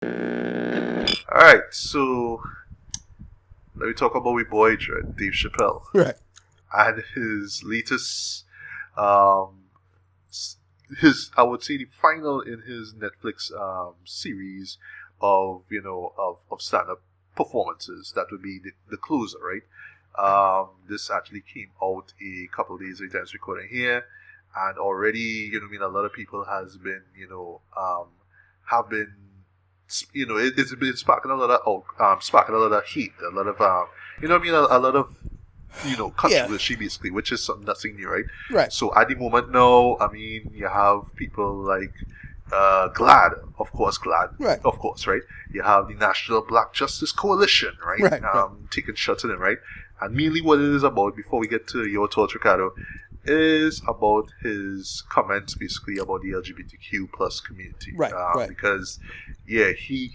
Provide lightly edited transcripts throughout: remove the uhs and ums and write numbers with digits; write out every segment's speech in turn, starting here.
Alright, so let me talk about my boy, Dave Chappelle, Right. and his latest, um, I would say the final in his Netflix series of, of stand-up performances. That would be the closer, right? This actually came out a couple of days later as recording here, and already, a lot of people has been, have been, it's been sparking a lot of, sparking a lot of heat, a lot of, a lot of, Yeah. controversy basically, which is nothing new, right? Right. So at the moment now, I mean, you have people like GLAD, Right. of course, right? You have the National Black Justice Coalition, right? Right. Right. Taking shots at him, right? And mainly what it is about, before we get to your thoughts, Ricardo, is about his comments basically about the LGBTQ plus community. Right. Right. Because, yeah, he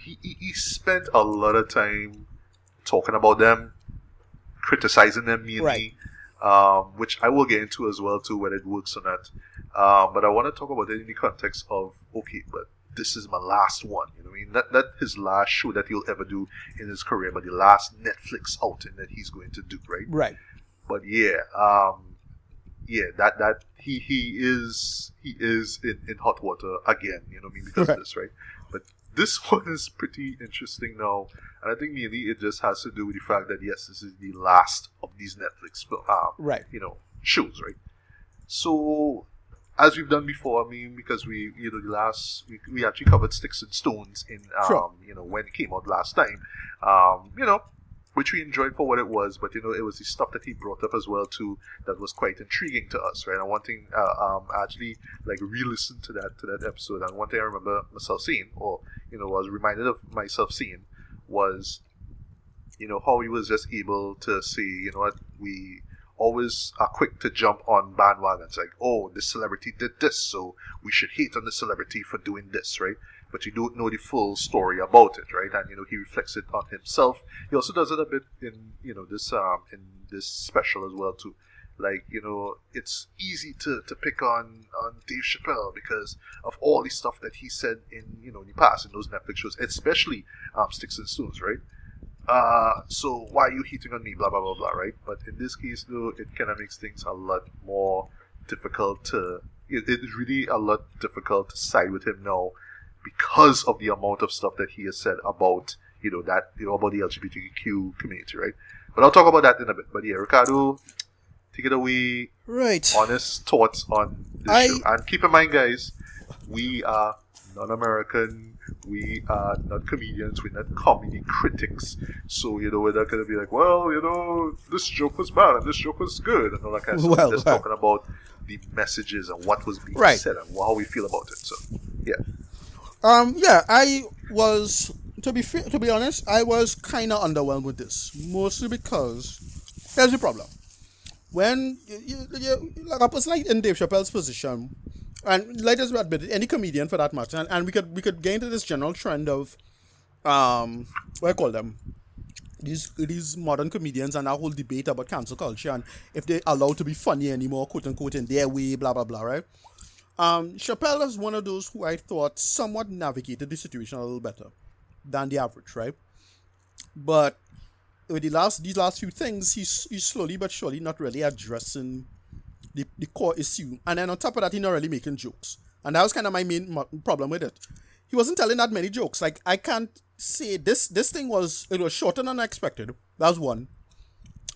spent a lot of time talking about them, criticizing them Right. mainly, which I will get into as well too, whether it works or not. But I want to talk about it in the context of, okay, but this is my last one. You know what I mean? Not his last show that he'll ever do in his career, but the last Netflix outing that he's going to do, right? Right. But yeah, that he is in hot water again. You know what I mean? Because of Right. this, right? But this one is pretty interesting now, and I think mainly it just has to do with the fact that yes, this is the last of these Netflix, Right. shows, right? So as we've done before, I mean, because the last we actually covered Sticks and Stones in Sure. when it came out last time, which we enjoyed for what it was, but it was the stuff that he brought up as well too that was quite intriguing to us, right? And one thing, I actually like re-listened to that episode, and one thing I remember myself seeing, or was reminded of myself seeing, was how he was just able to say, what, we always are quick to jump on bandwagons, like, oh, this celebrity did this, so we should hate on the celebrity for doing this, right? But you don't know the full story about it, right? And he reflects it on himself. He also does it a bit in this special as well too. Like, it's easy to pick on Dave Chappelle because of all the stuff that he said in the past in those Netflix shows, especially Sticks and Stones, right? So why are you hitting on me? Blah blah blah blah, right? But in this case, though, it kind of makes things a lot more difficult to. It is really a lot difficult to side with him now because of the amount of stuff that he has said about about the LGBTQ community, right? But I'll talk about that in a bit. But yeah, Ricardo, take it away. Right. Honest thoughts on this I show, and keep in mind, guys, we are non-American. We are not comedians. We're not comedy critics. So we're not gonna be like, well, this joke was bad and this joke was good and all that kind of stuff. well. Just Well. talking about the messages and what was being Right. said and how we feel about it. So yeah, Yeah. I was to be honest. I was kind of underwhelmed with this, mostly because here's the problem. When like a person like in Dave Chappelle's position, and let us admit it, any comedian for that matter, and we could get into this general trend of what I call them, these modern comedians and our whole debate about cancel culture and if they're allowed to be funny anymore, quote unquote, in their way, blah blah blah, right? Chappelle is one of those who I thought somewhat navigated the situation a little better than the average, right? But with these last few things, he's slowly but surely not really addressing the core issue. And then on top of that, he's not really making jokes. And that was kind of my main problem with it. He wasn't telling that many jokes. Like, I can't say this thing was shorter than I expected. That was one.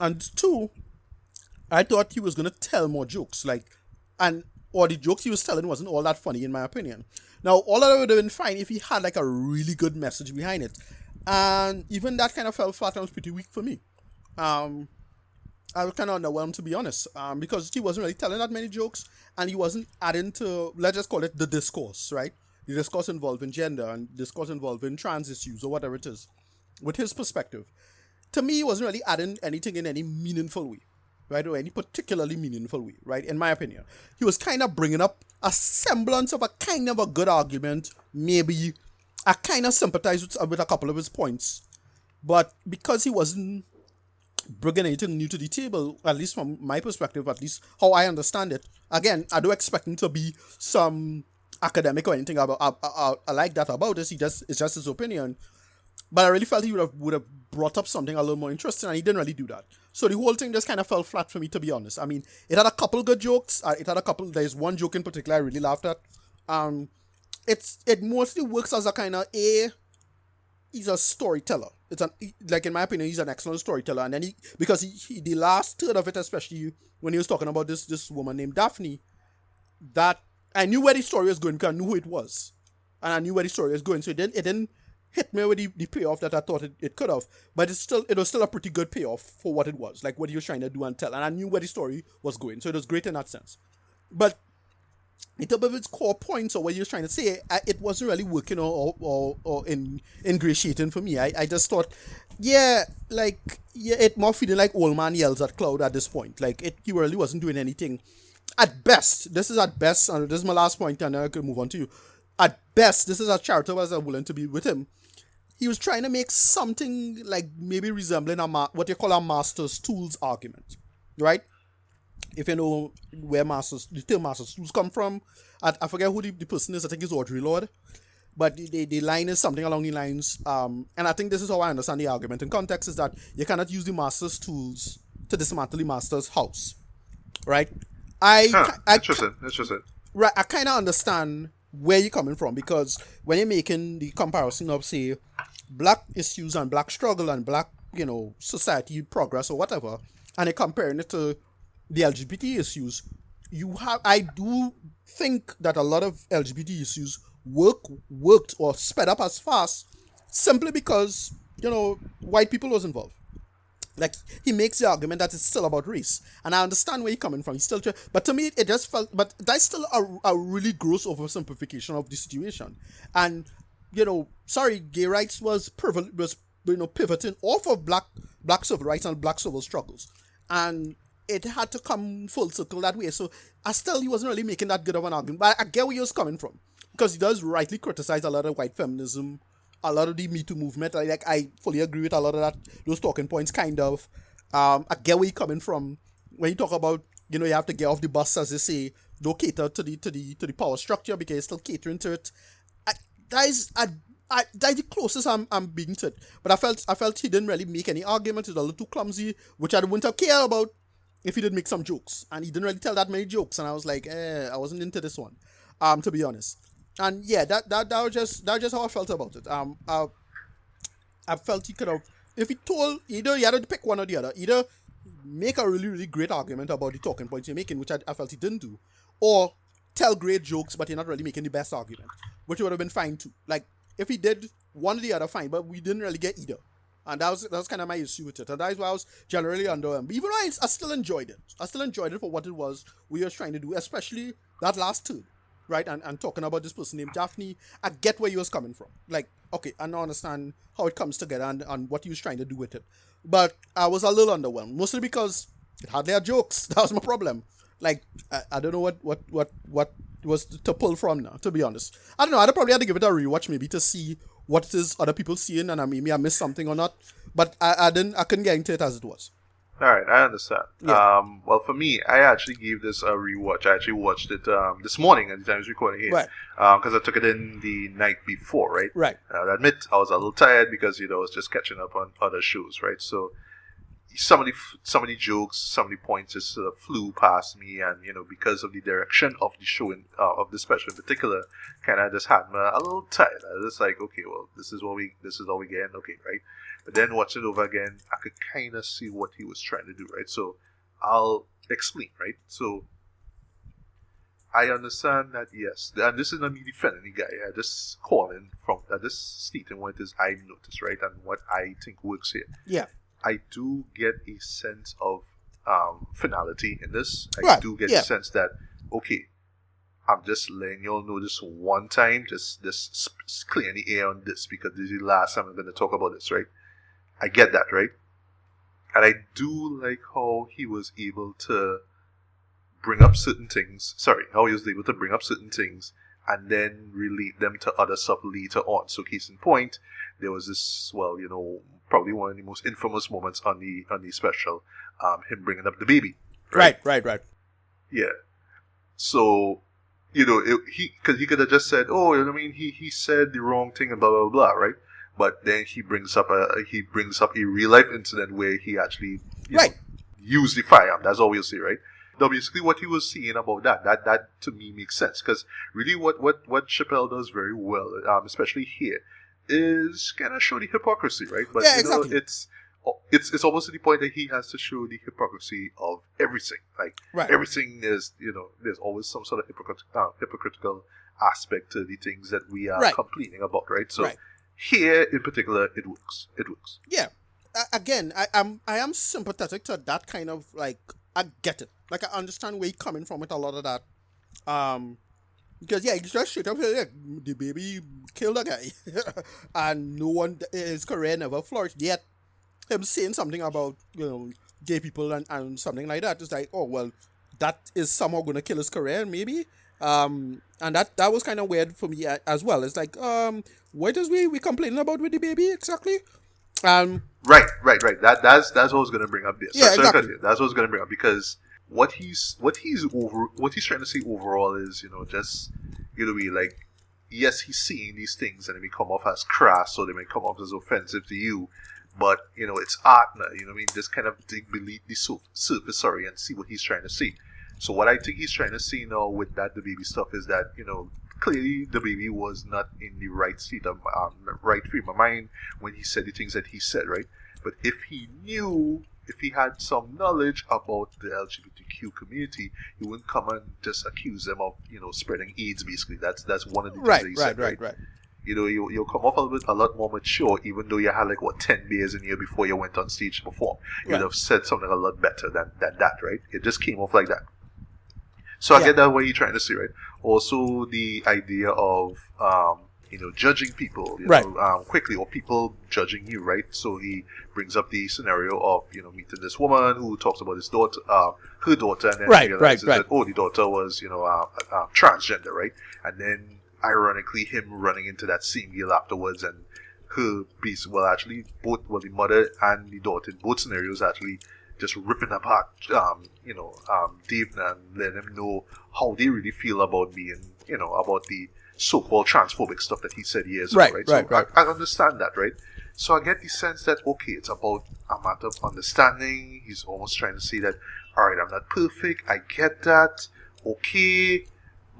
And two, I thought he was gonna tell more jokes. Like, and or the jokes he was telling wasn't all that funny in my opinion. Now, all of that would have been fine if he had like a really good message behind it. And even that kind of fell flat and was pretty weak for me. Um, I was kind of underwhelmed to be honest, because he wasn't really telling that many jokes, and he wasn't adding to, let's just call it, the discourse, right? The discourse involving gender and discourse involving trans issues or whatever it is, with his perspective. To me, he wasn't really adding anything in any meaningful way, right, or any particularly meaningful way, right? In my opinion, he was kind of bringing up a semblance of a kind of a good argument, maybe. I kind of sympathize with a couple of his points, but because he wasn't bringing anything new to the table, at least from my perspective, at least how I understand it. Again, I do expect him to be some academic or anything about like that about this. It's just his opinion. But I really felt he would have brought up something a little more interesting, and he didn't really do that. So the whole thing just kind of fell flat for me, to be honest. I mean, it had a couple good jokes. There's one joke in particular I really laughed at. It mostly works as a kind of he's a storyteller. Like in my opinion, he's an excellent storyteller. And then because the last third of it, especially when he was talking about this woman named Daphne, that I knew where the story was going because I knew who it was, and I knew where the story was going. So it didn't hit me with the payoff that I thought it could have, but it was still a pretty good payoff for what it was, like what he was trying to do and tell, and I knew where the story was going, so it was great in that sense. But in terms of its core points or what he was trying to say, it wasn't really working or ingratiating for me. I just thought, it more feeling like old man yells at cloud at this point. Like he really wasn't doing anything. At best, and this is my last point, and then I could move on to you. At best, this is a character was willing to be with him. He was trying to make something like maybe resembling what you call a master's tools argument, right? If you know where the term master's tools come from, I forget who the person is. I think it's Audre Lorde, but the line is something along the lines. And I think this is how I understand the argument in context is that you cannot use the master's tools to dismantle the master's house, right? Interesting. Right, I kind of understand where you're coming from, because when you're making the comparison of, say, black issues and black struggle and black, society progress or whatever, and you're comparing it to the LGBT issues, I do think that a lot of LGBT issues worked or sped up as fast simply because, white people was involved. Like, he makes the argument that it's still about race. And I understand where you're coming from. But to me, it just felt... But that's still a really gross oversimplification of the situation. And, gay rights was pivoting off of black civil rights and black civil struggles. And it had to come full circle that way. So, he wasn't really making that good of an argument. But I get where he was coming from. Because he does rightly criticize a lot of white feminism, a lot of the Me Too movement. I fully agree with a lot of those talking points, kind of. I get where you're coming from when you talk about, you have to get off the bus, as they say, don't cater to the power structure because you're still catering to it. That is the closest I'm being to it. But I felt he didn't really make any argument. He was a little too clumsy, which I wouldn't have cared about if he did make some jokes. And he didn't really tell that many jokes. And I was like, I wasn't into this one, to be honest. And yeah, that was just how I felt about it. I felt he could have, if he told, either he had to pick one or the other, either make a really, really great argument about the talking points you're making, which I felt he didn't do, or tell great jokes, but you're not really making the best argument, which would have been fine too. Like, if he did one or the other, fine, but we didn't really get either. And that was kind of my issue with it. And that is why I was generally underwhelmed. But even though I still enjoyed it. I still enjoyed it for what it was we were trying to do, especially that last third. Right, and talking about this person named Daphne, I get where he was coming from. Like, okay, I now understand how it comes together and what he was trying to do with it. But I was a little underwhelmed, mostly because it had their jokes. That was my problem. Like, I don't know what was to pull from now, to be honest. I don't know, I'd probably have to give it a rewatch maybe to see what it is other people seeing, and maybe I missed something or not. But I couldn't get into it as it was. All right, I understand. Yeah. Well, for me, I actually gave this a rewatch. I actually watched it this morning at the time I was recording it. Right. Because I took it in the night before, right? Right. And I'll admit, I was a little tired because, I was just catching up on other shows, right? So, some of the jokes, some of the points just sort of flew past me, and, because of the direction of the show, of the special in particular, kind of just had me a little tired. I was just like, okay, well, this is all we get, okay, right? But then watching it over again, I could kind of see what he was trying to do, right? So I'll explain, right? So I understand that, yes, and this is not me defending the guy. I just stating what it is I noticed, right? And what I think works here. Yeah. I do get a sense of finality in this. I Right. do get Yeah. a sense that, okay, I'm just letting y'all know this one time, just clearing the air on this, because this is the last time I'm going to talk about this, right? I get that, right? And I do like how he was able to bring up certain things. And then relate them to other stuff later on. So, case in point, there was this, probably one of the most infamous moments on the special, him bringing up the baby. Right. Yeah. So, because he could have just said, oh, you know what I mean, he said the wrong thing and blah blah blah, right? But then he brings up a real life incident where he actually Right. used the firearm. That's all we'll see, right? Now, basically, what he was saying about that to me makes sense, because really, what Chappelle does very well, especially here, is kind of show the hypocrisy, right? But Yeah, exactly. it's almost to the point that he has to show the hypocrisy of everything. Like Right. everything is, there's always some sort of hypocritical aspect to the things that we are Right. complaining about, right? So Right. here in particular, it works. It works. Yeah. Again, I am sympathetic to that kind of, like, I get it. Like, I understand where you're coming from with a lot of that. Because yeah, he's just straight up here, like, the baby killed a guy, and no one, his career never flourished. Yet him saying something about gay people and something like that is like, oh well, that is somehow gonna kill his career maybe. And that was kind of weird for me as well. It's like, what is we complaining about with the baby exactly? Right. That's what I was gonna bring up there. Yeah, exactly. That's what I was gonna bring up, because what he's trying to say overall is, just be like, yes, he's seeing these things and they may come off as crass or they may come off as offensive to you, but it's art now. Just kind of dig beneath the surface, and see what he's trying to say. So what I think he's trying to say now with that the baby stuff is that clearly the baby was not in the right state of right frame of mind when he said the things that he said, right? But if he had some knowledge about the LGBTQ community, he wouldn't come and just accuse them of spreading AIDS. Basically, that's one of the things that he said, right? You'll come off a lot more mature, even though you had 10 beers in you before you went on stage to perform. You'd have said something a lot better than that, right? It just came off like that. So I get that what you're trying to say, right? Also, the idea of judging people, quickly, or people judging you, right? So he brings up the scenario of meeting this woman who talks about his daughter, her daughter, and then realizes that the daughter was transgender, right? And then ironically, him running into that same girl afterwards, and her piece, the mother and the daughter in both scenarios actually just ripping apart, Dave, and letting him know how they really feel about being, about the so-called transphobic stuff that he said years ago, right? So I understand that, right? So I get the sense that, okay, it's about a matter of understanding. He's almost trying to say that, all right, I'm not perfect. I get that. Okay.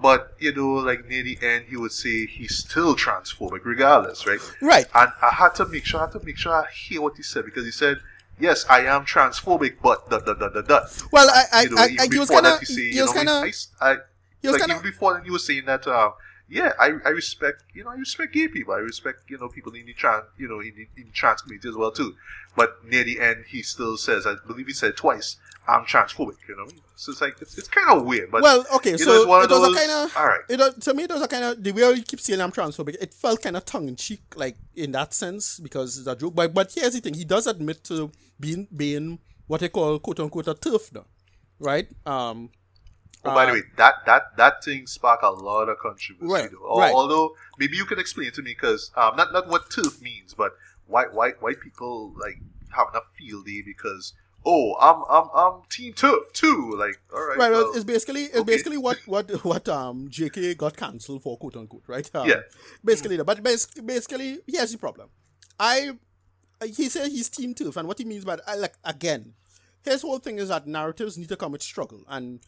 But, near the end, he would say he's still transphobic regardless, right? Right. And I had to make sure I hear what he said, because he said, yes, I am transphobic, but ... Well, he was kind of... Even before then, he was saying that, I respect, I respect gay people. I respect, people in the trans, in the trans community as well, too. But near the end, he still says, I believe he said twice, I'm transphobic, So it's like, it's kind of weird. But, well, okay, so it was a kind of... All right. To me, it was a kind of... The way you keep saying I'm transphobic, it felt kind of tongue-in-cheek, like, in that sense, because it's a joke. But here's the thing. He does admit to being what they call, quote-unquote, a turf now, right? By the way, that thing sparked a lot of controversy. Right, though. right. Although, maybe you can explain to me, because not what turf means, but why people having a field day because, oh, I'm team turf too. Like, all right. Right. Well, It's basically what JK got cancelled for, quote unquote, right? Yeah. Basically, but basically, here's the problem. He said he's team turf, and what he means by again, his whole thing is that narratives need to come with struggle, and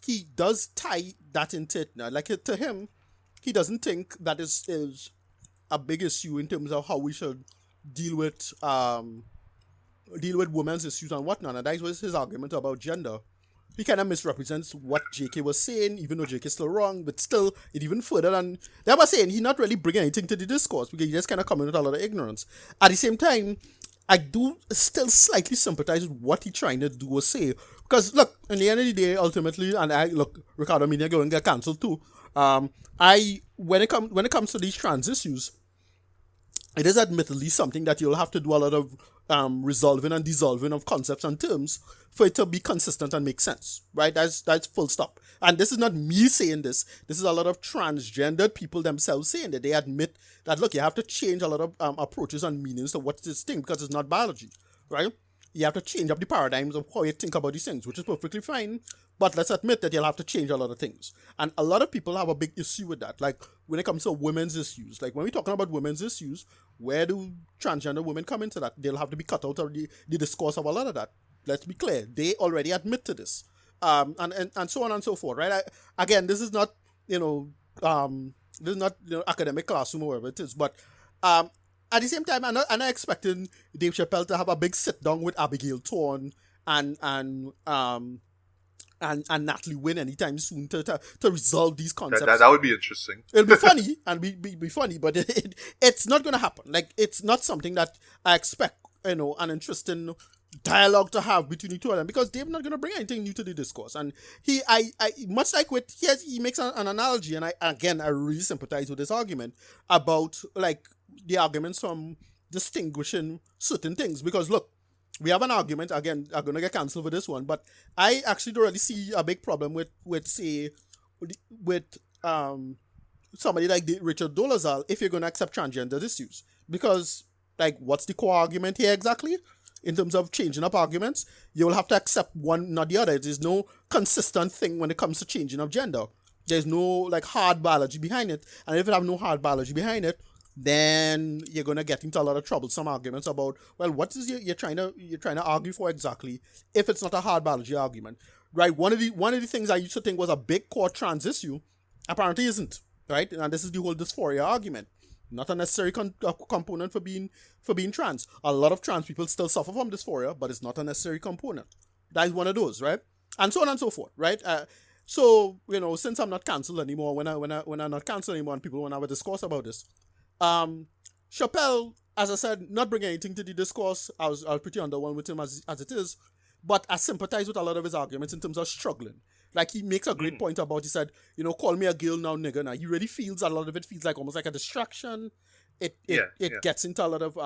he does tie that into it now. To him, he doesn't think that is a big issue in terms of how we should deal with women's issues and whatnot. And that was his argument about gender. He kind of misrepresents what JK was saying, even though JK is still wrong, but still, it even further than they were saying. He's not really bringing anything to the discourse because he just kind of coming with a lot of ignorance. At the same time, I do still slightly sympathize with what he's trying to do or say. Because, look, in the end of the day, ultimately, and Ricardo and I going to get cancelled too. When it comes to these trans issues, it is admittedly something that you'll have to do a lot of resolving and dissolving of concepts and terms for it to be consistent and make sense, right? That's full stop. And this is not me saying this. This is a lot of transgendered people themselves saying that they admit that, look, you have to change a lot of approaches and meanings to what's this thing because it's not biology, right? You have to change up the paradigms of how you think about these things, which is perfectly fine. But let's admit that you'll have to change a lot of things. And a lot of people have a big issue with that. Like when it comes to women's issues, like when we're talking about women's issues, where do transgender women come into that? They'll have to be cut out of the discourse of a lot of that. Let's be clear. They already admit to this. And so on and so forth, right? Again, this is not, this is not academic classroom or whatever it is, but at the same time, I'm not expecting Dave Chappelle to have a big sit down with Abigail Thorne and Natalie Wynn anytime soon to resolve these concepts. That would be interesting. It'll be funny and be funny, but it's not going to happen. Like, it's not something that I expect, an interesting dialogue to have between the two of them, because they're not going to bring anything new to the discourse. And I much like with he makes an analogy, and I really sympathize with this argument about like the arguments from distinguishing certain things, because look, we have an argument, again, I'm going to get cancelled for this one, but I actually don't really see a big problem with somebody like Richard Dolezal if you're going to accept transgender issues, because like, what's the core argument here exactly? In terms of changing up arguments, you will have to accept one, not the other. There's no consistent thing when it comes to changing of gender. There's no like hard biology behind it. And if you have no hard biology behind it, then you're gonna get into a lot of troublesome arguments about, well, what is you're trying to argue for exactly if it's not a hard biology argument, right? One of the things I used to think was a big core trans issue apparently isn't, right? And this is the whole dysphoria argument. Not a necessary component for being trans. A lot of trans people still suffer from dysphoria, but it's not a necessary component. That is one of those, right? And so on and so forth, right? So since I'm not cancelled anymore, when I'm not cancelled anymore, and people want to have a discourse about this, Chappelle, as I said, not bringing anything to the discourse. I was pretty underwhelmed with him as it is, but I sympathize with a lot of his arguments in terms of struggling. Like, he makes a great point about, he said, call me a girl now, nigga. Now, he really feels, a lot of it feels like almost like a distraction. It gets into a lot of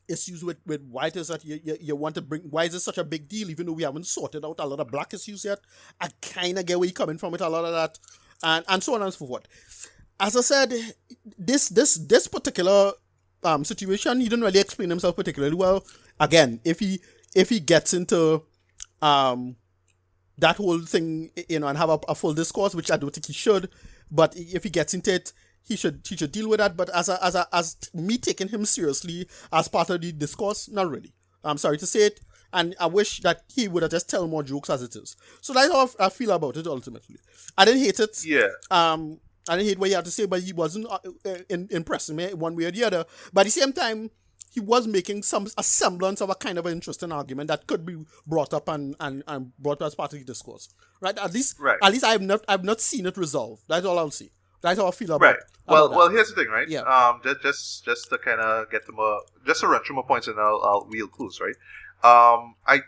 issues with why it is that you want to bring, why is it such a big deal, even though we haven't sorted out a lot of black issues yet. I kind of get where you're coming from with a lot of that, and so on and so forth. As I said, this particular situation, he didn't really explain himself particularly well. Again, if he gets into that whole thing, and have a full discourse, which I don't think he should, but if he gets into it, he should deal with that. But as me taking him seriously as part of the discourse, not really. I'm sorry to say it, and I wish that he would have just tell more jokes as it is. So that's how I feel about it ultimately. I didn't hate it. Yeah. I didn't hate what he had to say, but he wasn't impressing me one way or the other. But at the same time, he was making a semblance of a kind of an interesting argument that could be brought up and brought as part of the discourse, right? At least I've not seen it resolved. That's all I'll see. That's how I feel about. Right. Well, here's the thing, right? Yeah. Just to kind of get to just to run through my points, and we'll close, right? I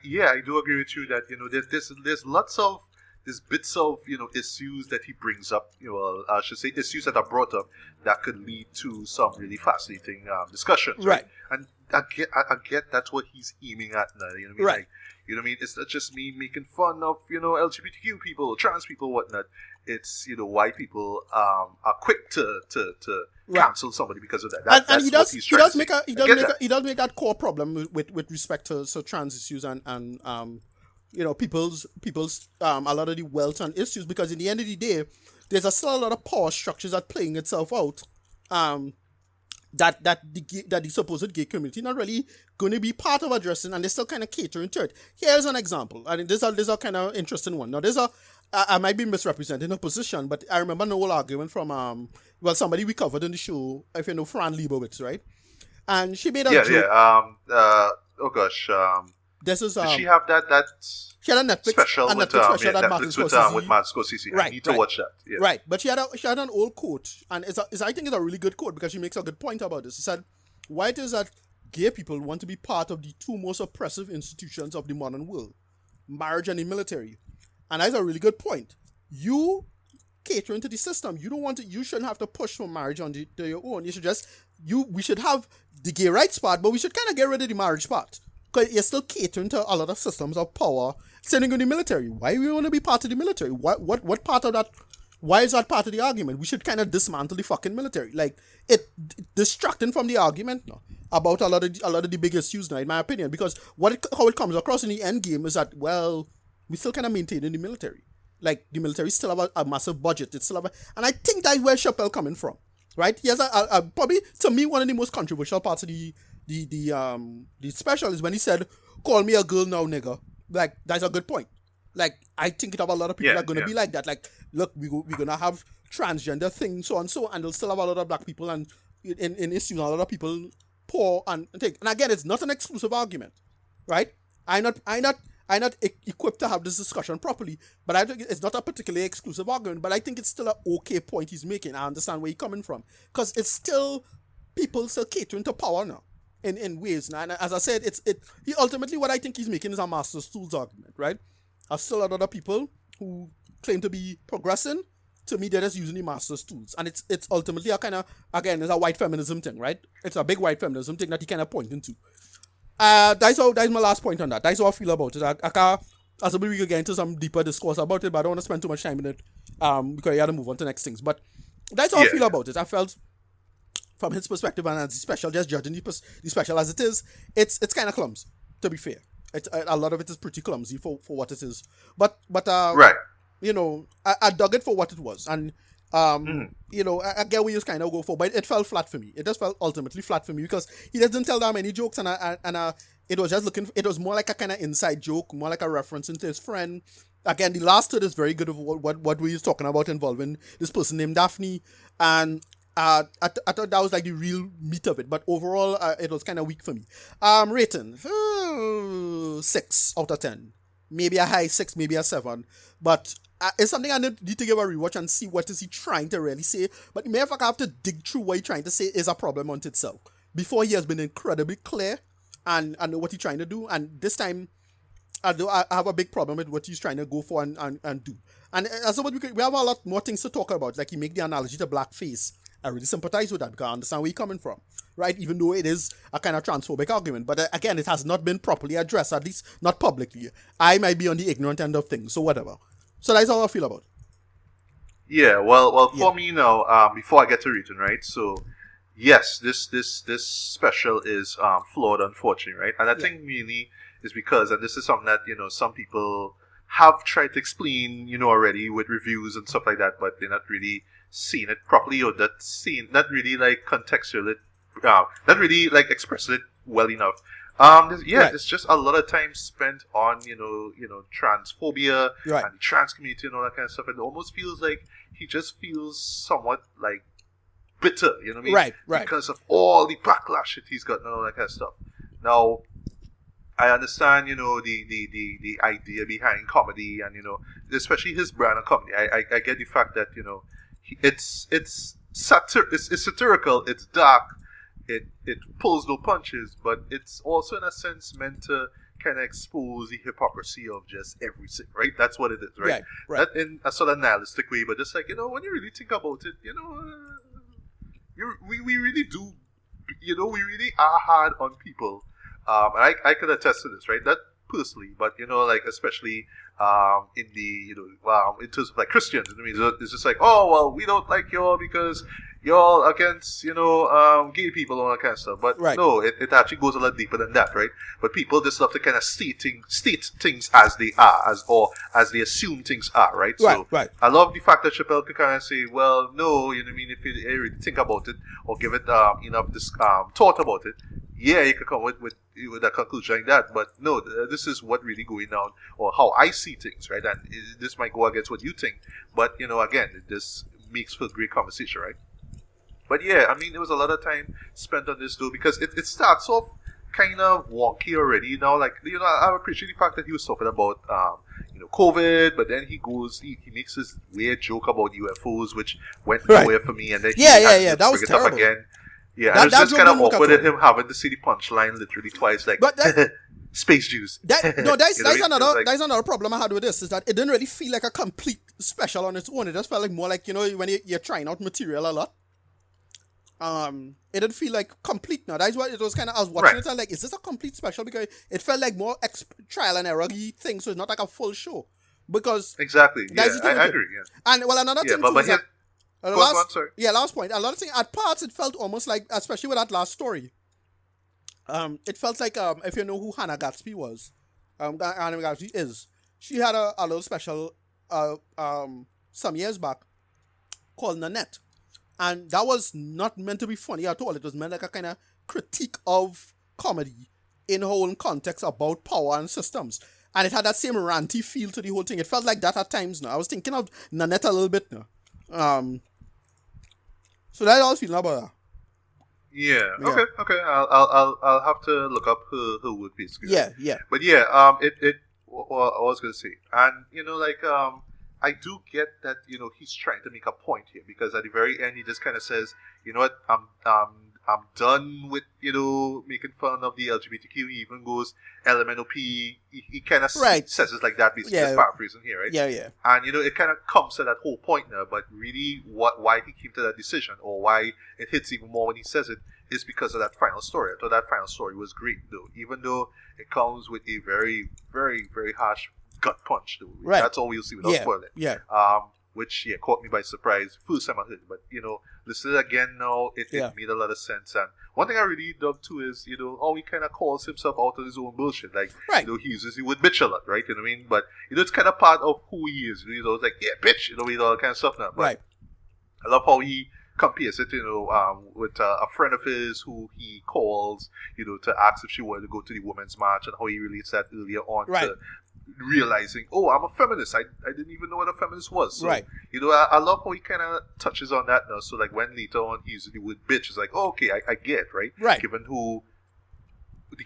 do agree with you that there's lots of there's bits of issues that he brings up, I should say issues that are brought up that could lead to some really fascinating discussions, right? And I get that's what he's aiming at now. You know what I mean? Right. Like, you know what I mean? It's not just me making fun of LGBTQ people, trans people, whatnot. It's why people are quick to cancel somebody because of that. That's what he's trying to say. He does make that core problem with respect to trans issues and people's a lot of the wealth and issues, because in the end of the day, there's still a lot of power structures that playing itself out. That the supposed gay community not really going to be part of addressing, and they're still kind of catering to it. Here's an example, and this is a kind of interesting one. Now, I might be misrepresenting her position, but I remember an old argument from somebody we covered in the show, if you know Fran Lebowitz, right? And she made a joke. Oh gosh. This is did she have that? She had a Netflix special that Martin Scorsese. With Martin Scorsese. I need to watch that. Yeah. Right, but she had an old quote, and I think it's a really good quote, because she makes a good point about this. She said, "Why it is that gay people want to be part of the two most oppressive institutions of the modern world, marriage and the military." And that's a really good point. You catering to the system. You don't want to. You shouldn't have to push for marriage to your own. You should we should have the gay rights part, but we should kind of get rid of the marriage part, because you're still catering to a lot of systems of power, sending in the military. Why do we want to be part of the military? What part of that? Why is that part of the argument? We should kind of dismantle the fucking military. Like, it distracting from the argument now about a lot of the big issues now, in my opinion. Because how it comes across in the end game is that, well, we still kind of maintaining the military. Like the military still have a massive budget. It's still have and I think that's where Chappelle coming from, right? He has a probably to me one of the most controversial parts of the special is when he said, "Call me a girl now, nigga." Like that's a good point. Like I think it have a lot of people are gonna be like that. Like, look, we're gonna have transgender things, so and so, and they'll still have a lot of black people and in issues, a lot of people poor and take. And again, it's not an exclusive argument, right? I'm not equipped to have this discussion properly, but I think it's not a particularly exclusive argument. But I think it's still an okay point he's making. I understand where he's coming from because it's still people still catering to power now in ways. Now, and as I said, he ultimately what I think he's making is a master's tools argument, right? There's still a lot of people who claim to be progressing. To me, they're just using the master's tools, and it's ultimately a kind of it's a white feminism thing, right? It's a big white feminism thing that he kind of pointing to. That's my last point on that. That's how I feel about it. I can't, as we could get into some deeper discourse about it, but I don't want to spend too much time in it because I got to move on to next things. But that's how I feel about it. I felt from his perspective and as the special, just judging the special as it is, it's kind of clumsy, to be fair. A lot of it is pretty clumsy for what it is. But right. You know, I dug it for what it was, and you know, I get where you kind of go for, but it fell flat for me. It just felt ultimately flat for me because he doesn't tell that many jokes, and it was just it was more like a kind of inside joke, more like a reference into his friend. Again, the last third is very good of what we was talking about involving this person named Daphne, and I thought that was like the real meat of it, but overall it was kind of weak for me. Rating 6 out of 10, maybe a high 6, maybe a 7, but it's something I need to give a rewatch and see what is he trying to really say. But maybe if I have to dig through what he's trying to say is a problem unto itself. Before he has been incredibly clear and I know what he's trying to do, and this time I have a big problem with what he's trying to go for and do. And as we have a lot more things to talk about. Like he make the analogy to blackface. I really sympathize with that because I understand where he's coming from, right? Even though it is a kind of transphobic argument. But again, it has not been properly addressed, at least not publicly. I might be on the ignorant end of things, so whatever. So that's how I feel about it. Yeah, well, for me now, before I get to reading, right? So, yes, this special is flawed, unfortunately, right? And I think mainly is because, and this is something that some people have tried to explain, already with reviews and stuff like that, but they're not really seeing it properly or not really like contextual not really like expressing it well enough. There's just a lot of time spent on transphobia and the trans community and all that kind of stuff, and it almost feels like he just feels somewhat like bitter, you know what I mean? Right. Because of all the backlash that he's gotten and all that kind of stuff. Now, I understand, the idea behind comedy and especially his brand of comedy. I get the fact that it's satirical, it's dark. It pulls no punches, but it's also in a sense meant to kind of expose the hypocrisy of just everything, right? That's what it is, right? Not in a sort of nihilistic way, but just like, when you really think about it, we really do, we really are hard on people. And I can attest to this, right? Not personally, but, like, especially in the, in terms of, like, Christians. I mean, it's just like, oh, well, we don't like y'all because y'all against, gay people and all that kind of stuff. But no, it actually goes a lot deeper than that, right? But people just love to kind of state things as they are, as they assume things are, right? So I love the fact that Chappelle could kind of say, well, no, you know what I mean, if you really think about it or give it enough thought about it, yeah, you could come with a conclusion like that, but no, this is what really going on, or how I see things, right? And this might go against what you think, but, again, this makes for great conversation, right? But yeah, I mean, there was a lot of time spent on this, though, because it starts off kind of wonky already, like, I appreciate the fact that he was talking about, COVID, but then he makes this weird joke about UFOs, which went nowhere for me, and then that was terrible. Again. Yeah, and it's just kind of awkward at him having to see the punchline literally twice, like, space Jews. That's another problem I had with this, is that it didn't really feel like a complete special on its own. It just felt like more like, when you're trying out material a lot. It didn't feel like complete now. That's why it was kind of, I was watching it and like, is this a complete special? Because it felt like more trial and error thing, so it's not like a full show. Because... Exactly, yeah, I agree, yeah. And, well, another thing too is that... last point. A lot of things at parts it felt almost like, especially with that last story. It felt like if you know who Hannah Gatsby was, Hannah Gatsby is. she had a little special some years back called Nanette. And that was not meant to be funny at all. It was meant like a kind of critique of comedy in whole context about power and systems. And it had that same ranty feel to the whole thing. It felt like that at times now. I was thinking of Nanette a little bit now. So that's all I was feeling about that. Yeah. Okay. I'll have to look up her work basically. Yeah. But yeah, what I was gonna say, and I do get that he's trying to make a point here, because at the very end he just kind of says, you know what, I'm done with making fun of the LGBTQ. He even goes LMNOP. He kind of says it like that, basically. Just paraphrasing here, right? Yeah. And it kind of comes to that whole point now. But really, why he came to that decision, or why it hits even more when he says it, is because of that final story. I thought that final story was great, though, even though it comes with a very, very, very harsh gut punch, though. Right. That's all we'll see without spoiling. Yeah. Which caught me by surprise. First time I heard it, but listen to it again now, it made a lot of sense. And one thing I really love too is how he kind of calls himself out of his own bullshit. Like he uses the word bitch a lot, right? You know what I mean? But it's kind of part of who he is. It's like, yeah, bitch, with all that kind of stuff now. But I love how he compares it, with a friend of his who he calls, to ask if she wanted to go to the women's march, and how he relates that earlier on to realizing, oh, I'm a feminist. I didn't even know what a feminist was. So, I love how he kind of touches on that now. So, like, when later on he uses the word bitch, it's like, oh, okay, I get, right? Given who the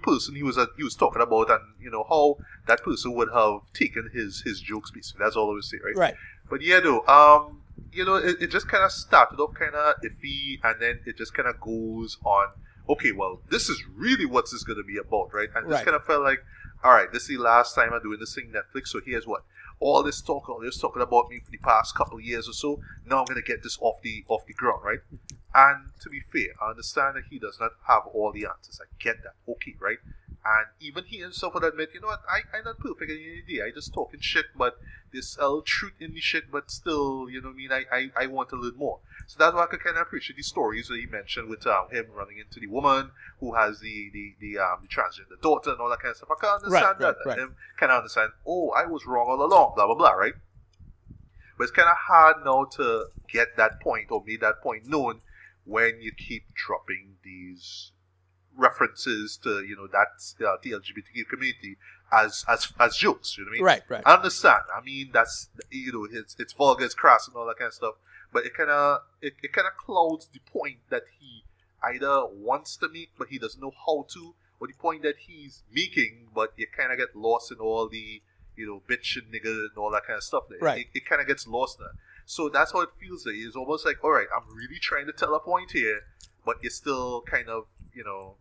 person he was talking about, and how that person would have taken his jokes, basically. That's all I would say, right? But yeah, though, it just kind of started off kind of iffy, and then it just kind of goes on. Okay, well, this is really what this is going to be about, right? And just kind of felt like, all right, this is the last time I'm doing this thing Netflix, so here's what. All this talking about me for the past couple of years or so, now I'm going to get this off the ground, right? And to be fair, I understand that he does not have all the answers. I get that. Okay, right? And even he himself would admit, you know what, I'm not perfect in any day. I just talking shit, but there's a little truth in the shit, but still, I want to learn more. So that's why I could kind of appreciate the stories that he mentioned with him running into the woman who has the transgender daughter and all that kind of stuff. I can understand that. And him kind of understand, oh, I was wrong all along, blah, blah, blah, right? But it's kind of hard now to get that point or make that point known when you keep dropping these references to that's the LGBTQ community as jokes. You know what I mean? Right. I understand. I mean, that's it's vulgar, it's crass, and all that kind of stuff. But it kind of clouds the point that he either wants to make, but he doesn't know how to, or the point that he's making, but you kind of get lost in all the bitch and nigger and all that kind of stuff. There. It kind of gets lost there. So that's how it feels. Like. It's almost like, all right, I'm really trying to tell a point here, but you're still kind of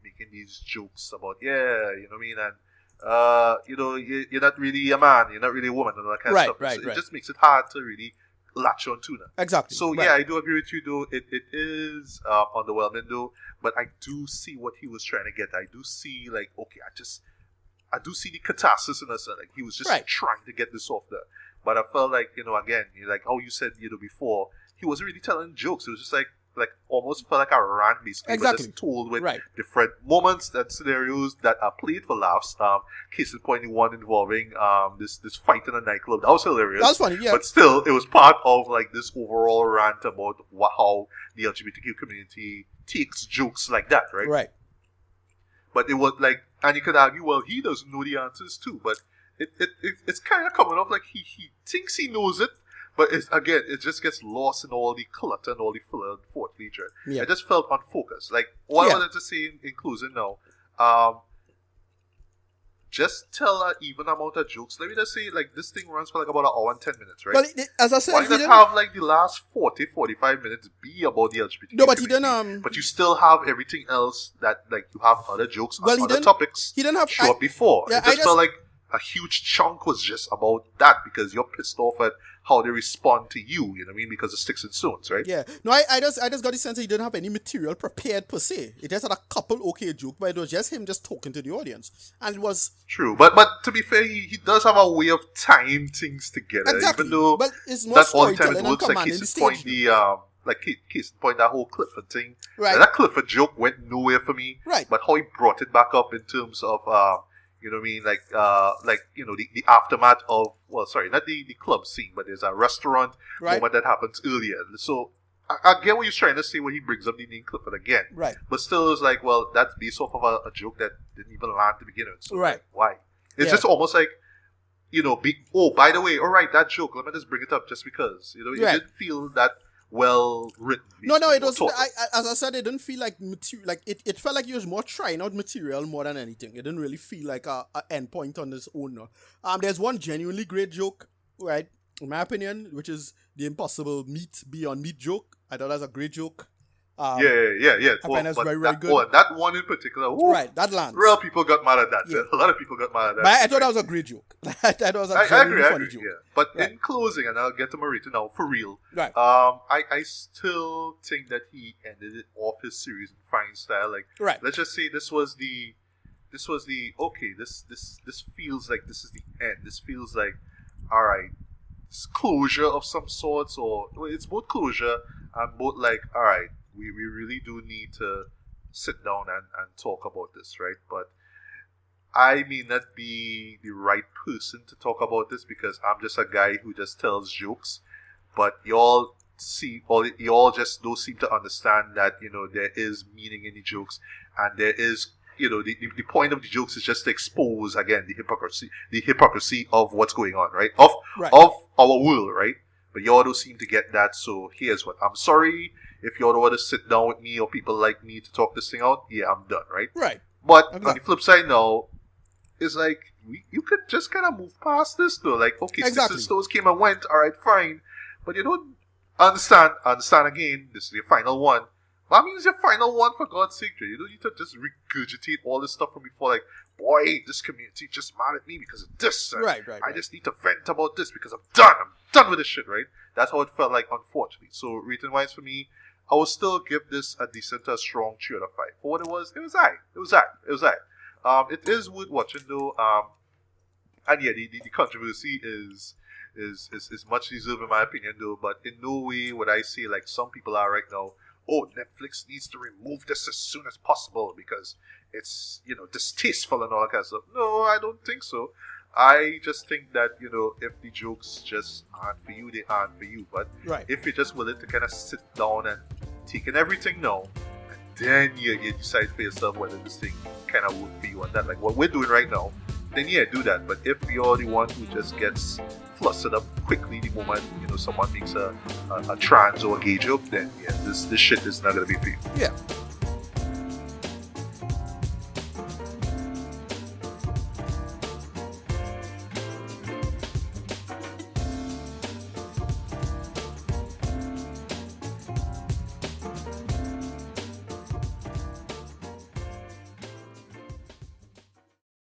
making these jokes about, you know what I mean, and you're not really a man, you're not really a woman, and all that kind of stuff. So it just makes it hard to really latch on to that. Exactly. So yeah, I do agree with you though. It is underwhelming though, but I do see what he was trying to get. I do see like, okay, I do see the catharsis in us. Like he was just trying to get this off there. But I felt like, again, like how you said, before, he wasn't really telling jokes. It was just like almost felt like a rant, basically. Exactly. But just told with different moments and scenarios that are played for laughs. Case in point, the one involving this fight in a nightclub. That was hilarious. That was funny, yeah. But still, it was part of like this overall rant about how the LGBTQ community takes jokes like that, right? Right. But it was like, and you could argue, well, he doesn't know the answers too. But it's kind of coming off like he thinks he knows it. But it just gets lost in all the clutter and all the filler and forfeiture. Yeah. It just felt unfocused. Like, what I wanted to say in closing now, just tell an even amount of jokes. Let me just say, like, this thing runs for like about an hour and 10 minutes, right? Well, as I said, why not have like the last 40-45 minutes be about the LGBT? No, but he didn't. But you still have everything else that, like, you have other jokes on other topics. He didn't have show up before. Yeah, it just felt like a huge chunk was just about that because you're pissed off at how they respond to you, you know what I mean? Because of sticks and stones, right? Yeah. No, I just got the sense that he didn't have any material prepared per se. It just had a couple okay jokes, but it was just him just talking to the audience. And it was... True. But to be fair, he does have a way of tying things together. Exactly. Even though but it's more that's all the time it and works, like case in point, case in point, that whole Clifford thing. Right. That Clifford joke went nowhere for me. Right. But how he brought it back up in terms of... You know what I mean? Like you know, the aftermath of, well, sorry, not the club scene, but there's a restaurant moment that happens earlier. So I get what he's trying to say when he brings up the name Clifford again. Right. But still, it's like, well, that's based off of a joke that didn't even land to begin with. So Right. like, why? It's just almost like, you know, by the way, all right, that joke, let me just bring it up just because. You know, it didn't feel that well written. No, it was. As I said, it didn't feel like material. Like it felt like he was more trying out material more than anything. It didn't really feel like a end point on his own. No. There's one genuinely great joke, right? In my opinion, which is the impossible meat beyond meat joke. I thought that was a great joke. Yeah. I find that's very good. That one in particular, right? That lands. Real people got mad at that. Yeah. A lot of people got mad at that. But I thought that was a great joke. I thought it was a genuinely funny joke. Yeah. But in closing, and I'll get to Marita now for real. Right. I still think that he ended it off his series in fine style. Like, let's just say this was the okay. This feels like this is the end. This feels like, all right, it's closure of some sorts, or it's both closure and both like, all right, we really do need to sit down and talk about this, right? But I may not be the right person to talk about this because I'm just a guy who just tells jokes. But y'all just don't seem to understand that, you know, there is meaning in the jokes, and there is, you know, the point of the jokes is just to expose again the hypocrisy of what's going on, right? Of our world, right? But y'all don't seem to get that. So here's what. I'm sorry if y'all don't want to sit down with me or people like me to talk this thing out. Yeah, I'm done, right? Right. But on the flip side now, it's like you could just kind of move past this though. Like, okay, Sticks and Stones came and went. All right, fine. But you don't understand again. This is your final one. That means your final one, for God's sake. You don't need to just regurgitate all this stuff from before. Like, boy, this community just mad at me because of this. Right. I just need to vent about this because I'm done with this shit, right? That's how it felt like, unfortunately. So, rating-wise for me, I will still give this a decent, strong 3 out of 5. For what it was alright. It is worth watching though. And yeah, the controversy is much deserved in my opinion though. But in no way would I say like some people are right now, oh, Netflix needs to remove this as soon as possible because it's, you know, distasteful and all that kind of stuff. No, I don't think so. I just think that, you know, if the jokes just aren't for you, they aren't for you. But if you're just willing to kind of sit down and take in everything now, and then you decide for yourself whether this thing kind of work for you and that, like what we're doing right now, then yeah, do that. But if you're the one who just gets flustered up quickly the moment, you know, someone makes a trans or a gay joke, then yeah, this shit is not going to be for you. Yeah.